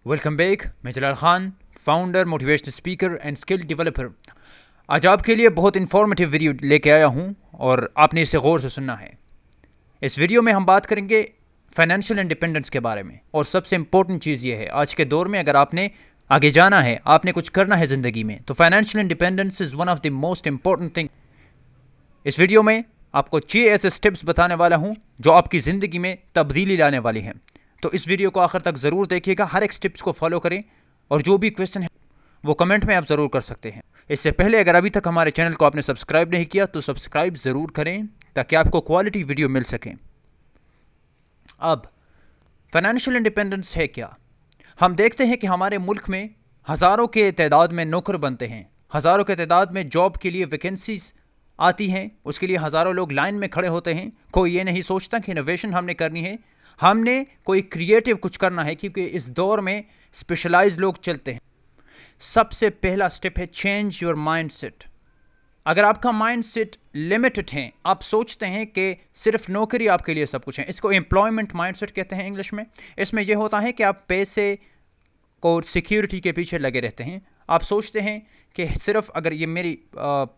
Welcome back. मैं Jalal Khan, founder, motivational speaker and skill developer. आज आपके लिए बहुत इन्फॉर्मेटिव वीडियो लेके आया हूँ और आपने इसे गौर से सुनना है। इस वीडियो में हम बात करेंगे फाइनेंशियल इंडिपेंडेंस के बारे में। और सबसे इम्पोर्टेंट चीज़ ये है, आज के दौर में अगर आपने आगे जाना है, आपने कुछ करना है ज़िंदगी में, तो financial independence is one of the most important thing. इस वीडियो में आपको 6 ऐसे स्टेप्स बताने वाला हूँ जो आपकी ज़िंदगी में तब्दीली लाने वाली हैं। तो इस वीडियो को आखिर तक ज़रूर देखिएगा, हर एक स्टेप्स को फॉलो करें और जो भी क्वेश्चन है वो कमेंट में आप ज़रूर कर सकते हैं। इससे पहले अगर अभी तक हमारे चैनल को आपने सब्सक्राइब नहीं किया तो सब्सक्राइब ज़रूर करें ताकि आपको क्वालिटी वीडियो मिल सके। अब फाइनेंशियल इंडिपेंडेंस है क्या? हम देखते हैं कि हमारे मुल्क में हज़ारों के तादाद में नौकर बनते हैं, हज़ारों के तादाद में जॉब के लिए वैकेंसीज आती हैं, उसके लिए हज़ारों लोग लाइन में खड़े होते हैं। कोई ये नहीं सोचता कि इनोवेशन हमने करनी है, हमने कोई क्रिएटिव कुछ करना है, क्योंकि इस दौर में स्पेशलाइज लोग चलते हैं। सबसे पहला स्टेप है चेंज योर माइंडसेट। अगर आपका माइंडसेट लिमिटेड है, आप सोचते हैं कि सिर्फ नौकरी आपके लिए सब कुछ है, इसको एम्प्लॉयमेंट माइंडसेट कहते हैं इंग्लिश में। इसमें यह होता है कि आप पैसे को सिक्योरिटी के पीछे लगे रहते हैं। आप सोचते हैं कि सिर्फ अगर ये मेरी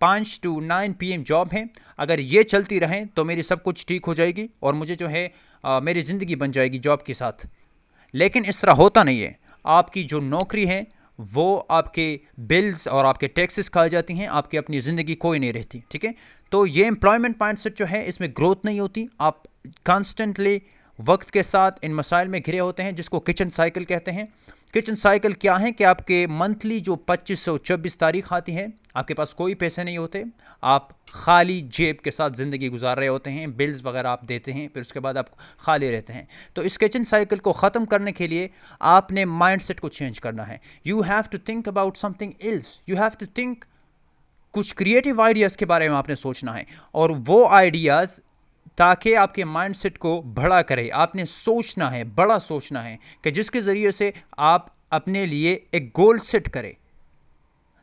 5 to 9 PM जॉब है, अगर ये चलती रहे तो मेरी सब कुछ ठीक हो जाएगी और मुझे जो है मेरी ज़िंदगी बन जाएगी जॉब के साथ। लेकिन इस तरह होता नहीं है। आपकी जो नौकरी है वो आपके बिल्स और आपके टैक्सेस खाई जाती हैं, आपकी अपनी ज़िंदगी कोई नहीं रहती। ठीक है, तो ये एम्प्लॉयमेंट माइंडसेट जो है, इसमें ग्रोथ नहीं होती। आप कॉन्स्टेंटली वक्त के साथ इन मसाइल में घिरे होते हैं, जिसको किचन साइकिल कहते हैं। किचन साइकिल क्या है कि आपके मंथली जो 25-26 तारीख आती है, आपके पास कोई पैसे नहीं होते, आप खाली जेब के साथ ज़िंदगी गुजार रहे होते हैं, बिल्स वगैरह आप देते हैं, फिर उसके बाद आप खाली रहते हैं। तो इस किचन साइकिल को ख़त्म करने के लिए आपने माइंडसेट को चेंज करना है। You have to think about something else, you have to think, कुछ क्रिएटिव आइडियाज़ के बारे में आपने सोचना है, और वो आइडियाज़ ताकि आपके माइंडसेट को बड़ा करे। आपने सोचना है, बड़ा सोचना है, कि जिसके ज़रिए से आप अपने लिए एक गोल सेट करें।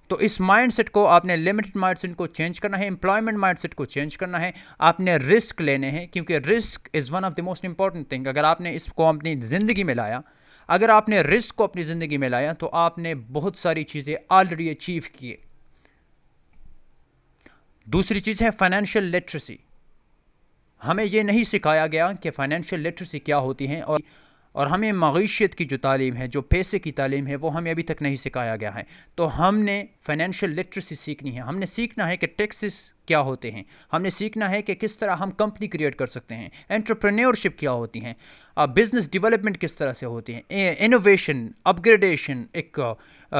तो इस माइंडसेट को आपने लिमिटेड माइंडसेट को चेंज करना है, एम्प्लॉयमेंट माइंडसेट को चेंज करना है। आपने रिस्क लेने हैं, क्योंकि risk is one of the most important thing. अगर आपने इसको अपनी ज़िंदगी में लाया, अगर आपने रिस्क को अपनी ज़िंदगी में लाया, तो आपने बहुत सारी चीज़ें ऑलरेडी अचीव किए। दूसरी चीज़ है फाइनेंशियल लिटरेसी। हमें यह नहीं सिखाया गया कि फाइनेंशियल लिटरेसी क्या होती है, और हमें मईशत की जो तालीम है, जो पैसे की तालीम है, वो हमें अभी तक नहीं सिखाया गया है। तो हमने फाइनेंशियल लिटरेसी सीखनी है। हमने सीखना है कि टैक्सेस क्या होते हैं, हमने सीखना है कि किस तरह हम कंपनी क्रिएट कर सकते हैं, एंटरप्रेन्योरशिप क्या होती हैं, बिजनेस डेवलपमेंट किस तरह से होती हैं, इनोवेशन, अपग्रेडेशन, एक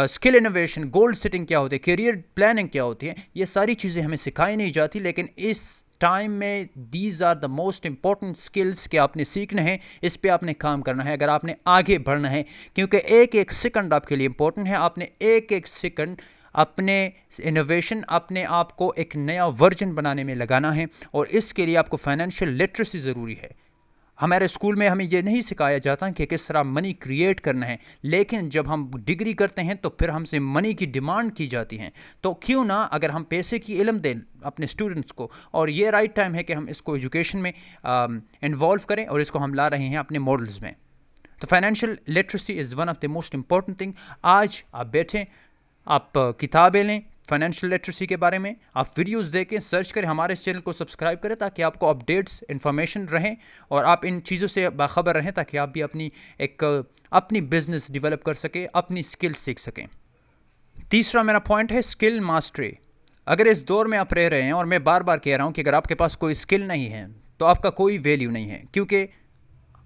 स्किल इनोवेशन, गोल सेटिंग क्या होती है, करियर प्लानिंग क्या होती है। ये सारी चीज़ें हमें सिखाई नहीं जाती, लेकिन इस टाइम में these are the most important skills के आपने सीखना है, इस पे आपने काम करना है अगर आपने आगे बढ़ना है। क्योंकि एक एक सेकंड आपके लिए इंपॉर्टेंट है। आपने एक एक सेकंड अपने इनोवेशन, अपने आप को एक नया वर्जन बनाने में लगाना है, और इसके लिए आपको फाइनेंशियल लिटरेसी ज़रूरी है। हमारे स्कूल में हमें यह नहीं सिखाया जाता कि किस तरह मनी क्रिएट करना है, लेकिन जब हम डिग्री करते हैं तो फिर हमसे मनी की डिमांड की जाती है। तो क्यों ना अगर हम पैसे की इल्म दें अपने स्टूडेंट्स को, और ये राइट टाइम है कि हम इसको एजुकेशन में इन्वॉल्व करें, और इसको हम ला रहे हैं अपने मॉडल्स में। तो financial literacy is one of the most important thing. आज आप बैठें, आप किताबें लें फाइनेंशियल लिटरेसी के बारे में, आप वीडियोस देखें, सर्च करें, हमारे इस चैनल को सब्सक्राइब करें ताकि आपको अपडेट्स, इन्फॉर्मेशन रहें, और आप इन चीज़ों से बाखबर रहें, ताकि आप भी अपनी बिजनेस डेवलप कर सकें, अपनी स्किल्स सीख सकें। तीसरा मेरा पॉइंट है स्किल मास्टरी। अगर इस दौर में आप रह रहे हैं, और मैं बार बार कह रहा हूँ कि अगर आपके पास कोई स्किल नहीं है तो आपका कोई वैल्यू नहीं है, क्योंकि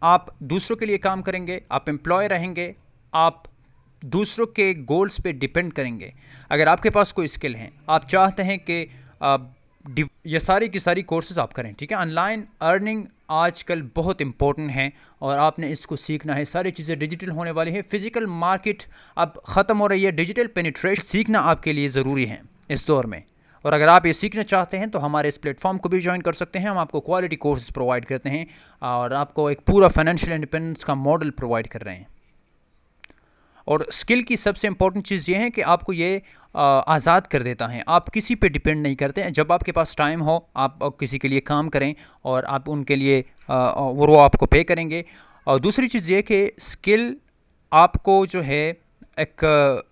आप दूसरों के लिए काम करेंगे, आप एम्प्लॉय रहेंगे, आप दूसरों के गोल्स पे डिपेंड करेंगे। अगर आपके पास कोई स्किल है, आप चाहते हैं कि ये सारी की सारी कोर्सेज आप करें, ठीक है। ऑनलाइन अर्निंग आजकल बहुत इंपॉर्टेंट है, और आपने इसको सीखना है। सारी चीज़ें डिजिटल होने वाली है, फिजिकल मार्केट अब ख़त्म हो रही है, डिजिटल पेनिट्रेशन सीखना आपके लिए ज़रूरी है इस दौर में। और अगर आप ये सीखना चाहते हैं तो हमारे इस प्लेटफॉर्म को भी ज्वाइन कर सकते हैं। हम आपको क्वालिटी कोर्सेज प्रोवाइड करते हैं, और आपको एक पूरा फाइनेंशियल इंडिपेंडेंस का मॉडल प्रोवाइड कर रहे हैं। और स्किल की सबसे इंपॉर्टेंट चीज़ ये है कि आपको ये आज़ाद कर देता है, आप किसी पे डिपेंड नहीं करते हैं। जब आपके पास टाइम हो, आप किसी के लिए काम करें, और आप उनके लिए वो आपको पे करेंगे। और दूसरी चीज़ ये कि स्किल आपको जो है एक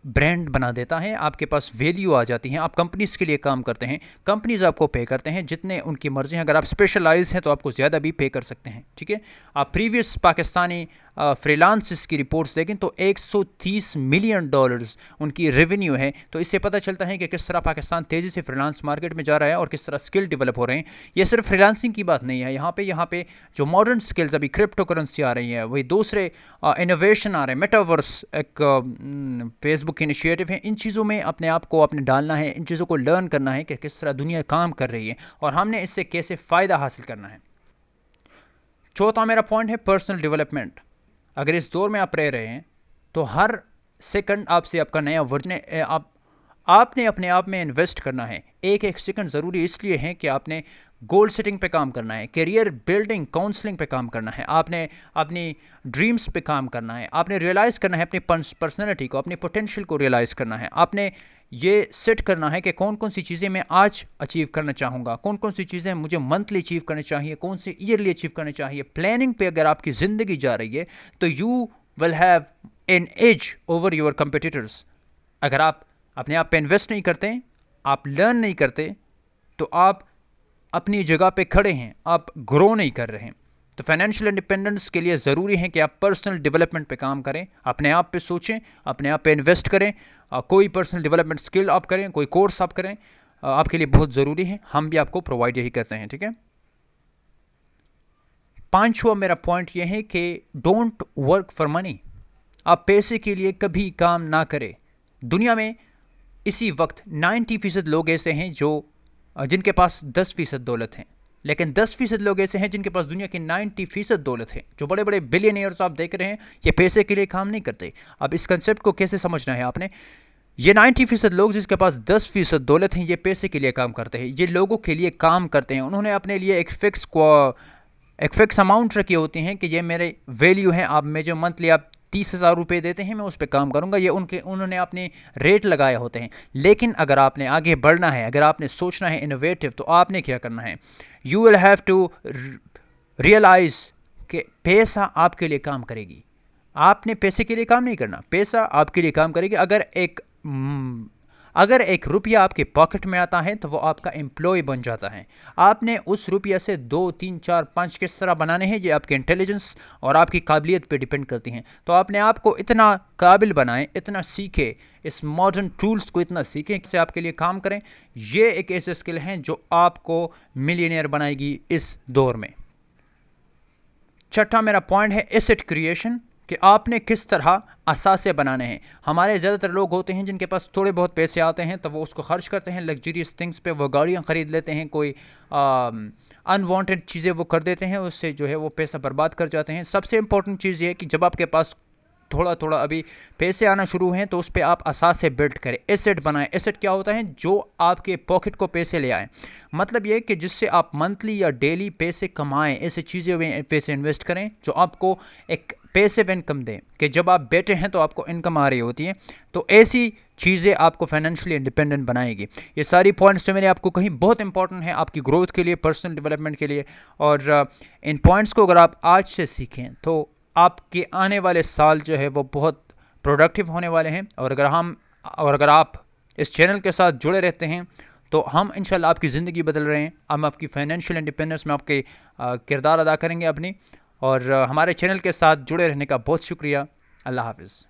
ब्रांड बना देता है, आपके पास वैल्यू आ जाती है, आप कंपनीज़ के लिए काम करते हैं, कंपनीज आपको पे करते हैं जितने उनकी मर्ज़ी है। अगर आप स्पेशलाइज हैं तो आपको ज़्यादा भी पे कर सकते हैं, ठीक है। आप प्रीवियस पाकिस्तानी फ्रीलांसर्स की रिपोर्ट्स देखें तो 130 मिलियन डॉलर्स उनकी रेवेन्यू है। तो इससे पता चलता है कि किस तरह पाकिस्तान तेज़ी से फ्रीलांस मार्केट में जा रहा है और किस तरह स्किल डेवलप हो रहे हैं। ये सिर्फ फ्रीलांसिंग की बात नहीं है, यहाँ पे जो मॉडर्न स्किल्स, अभी क्रिप्टो करेंसी आ रही है, वही दूसरे इनोवेशन आ रहे हैं, मेटावर्स एक फेसबुक की इनिशिएटिव है। इन चीज़ों में अपने आप को आपने डालना है, इन चीज़ों को लर्न करना है कि किस तरह दुनिया काम कर रही है और हमने इससे कैसे फ़ायदा हासिल करना है। चौथा मेरा पॉइंट है पर्सनल डेवलपमेंट। अगर इस दौर में आप रह रहे हैं तो हर सेकंड आपसे आपका नया वर्जन है, आपने अपने आप में इन्वेस्ट करना है। एक एक सेकंड ज़रूरी इसलिए है कि आपने गोल सेटिंग पे काम करना है, करियर बिल्डिंग काउंसलिंग पे काम करना है, आपने अपनी ड्रीम्स पे काम करना है, आपने रियलाइज़ करना है अपनी पर्सनैलिटी को, अपने पोटेंशियल को रियलाइज़ करना है। आपने ये सेट करना है कि कौन कौन सी चीज़ें मैं आज अचीव करना चाहूँगा, कौन कौन सी चीज़ें मुझे मंथली अचीव करनी चाहिए, कौन सी ईयरली अचीव करनी चाहिए। प्लानिंग पे अगर आपकी ज़िंदगी जा रही है तो you will have an edge over your competitors. अगर आप अपने आप पे इन्वेस्ट नहीं करते, आप लर्न नहीं करते, तो आप अपनी जगह पे खड़े हैं, आप ग्रो नहीं कर रहे हैं। तो फाइनेंशियल इंडिपेंडेंस के लिए ज़रूरी है कि आप पर्सनल डेवलपमेंट पे काम करें, अपने आप पे सोचें, अपने आप पे इन्वेस्ट करें। कोई पर्सनल डेवलपमेंट स्किल आप करें, कोई कोर्स आप करें, आपके लिए बहुत ज़रूरी है। हम भी आपको प्रोवाइड यही करते हैं, ठीक है। पांचवा मेरा पॉइंट यह है कि डोंट वर्क फॉर मनी। आप पैसे के लिए कभी काम ना करें। दुनिया में इसी वक्त 90% लोग ऐसे हैं जो जिनके पास 10% दौलत है, लेकिन 10% लोग ऐसे हैं जिनके पास दुनिया की 90% दौलत है। जो बड़े बड़े बिलियनियर्स आप देख रहे हैं, ये पैसे के लिए काम नहीं करते। अब इस कंसेप्ट को कैसे समझना है आपने, ये 90% लोग जिसके पास 10% दौलत है, ये पैसे के लिए काम करते हैं, ये लोगों के लिए काम करते हैं। उन्होंने अपने लिए एक फिक्स अमाउंट रखी होती हैं कि ये मेरे वैल्यू है, आप मुझे मंथली आप 30,000 रुपये देते हैं, मैं उस पर काम करूंगा, ये उन्होंने अपने रेट लगाए होते हैं। लेकिन अगर आपने आगे बढ़ना है, अगर आपने सोचना है इनोवेटिव, तो आपने क्या करना है, you will have to realise कि पैसा आपके लिए काम करेगी। आपने पैसे के लिए काम नहीं करना, पैसा आपके लिए काम करेगी। अगर एक रुपया आपके पॉकेट में आता है तो वो आपका एम्प्लॉय बन जाता है। आपने उस रुपया से 2, 3, 4, 5 किस तरह बनाने हैं, ये आपके इंटेलिजेंस और आपकी काबिलियत पे डिपेंड करती हैं। तो अपने आप को इतना काबिल बनाएं, इतना सीखें, इस मॉडर्न टूल्स को इतना सीखें कि आपके लिए काम करें। ये एक ऐसे स्किल हैं जो आपको मिलियनियर बनाएगी इस दौर में। छठा मेरा पॉइंट है एसेट क्रिएशन, कि आपने किस तरह असासे बनाने हैं। हमारे ज़्यादातर लोग होते हैं जिनके पास थोड़े बहुत पैसे आते हैं तो वो उसको खर्च करते हैं लग्जरियस थिंग्स पे, वो गाड़ियाँ ख़रीद लेते हैं, कोई अनवांटेड चीज़ें वो कर देते हैं, उससे जो है वो पैसा बर्बाद कर जाते हैं। सबसे इंपॉर्टेंट चीज़ ये है कि जब आपके पास थोड़ा थोड़ा अभी पैसे आना शुरू हैं तो उस पर आप असास से बिल्ड करें, एसेट बनाएं। एसेट क्या होता है, जो आपके पॉकेट को पैसे ले आए। मतलब ये कि जिससे आप मंथली या डेली पैसे कमाएं, ऐसे चीज़ें में पैसे इन्वेस्ट करें जो आपको एक पैसिव इनकम दें, कि जब आप बैठे हैं तो आपको इनकम आ रही होती है। तो ऐसी चीज़ें आपको फाइनेंशियली इंडिपेंडेंट बनाएगी। ये सारी पॉइंट्स जो मैंने आपको कहीं बहुत इंपॉर्टेंट है आपकी ग्रोथ के लिए, पर्सनल डेवलपमेंट के लिए। और इन पॉइंट्स को अगर आप आज से सीखें तो आपके आने वाले साल जो है वो बहुत प्रोडक्टिव होने वाले हैं। और अगर आप इस चैनल के साथ जुड़े रहते हैं तो हम इंशाल्लाह आपकी ज़िंदगी बदल रहे हैं। हम आपकी फाइनेंशियल इंडिपेंडेंस में आपके किरदार अदा करेंगे अपनी। और हमारे चैनल के साथ जुड़े रहने का बहुत शुक्रिया। अल्लाह हाफ़िज़।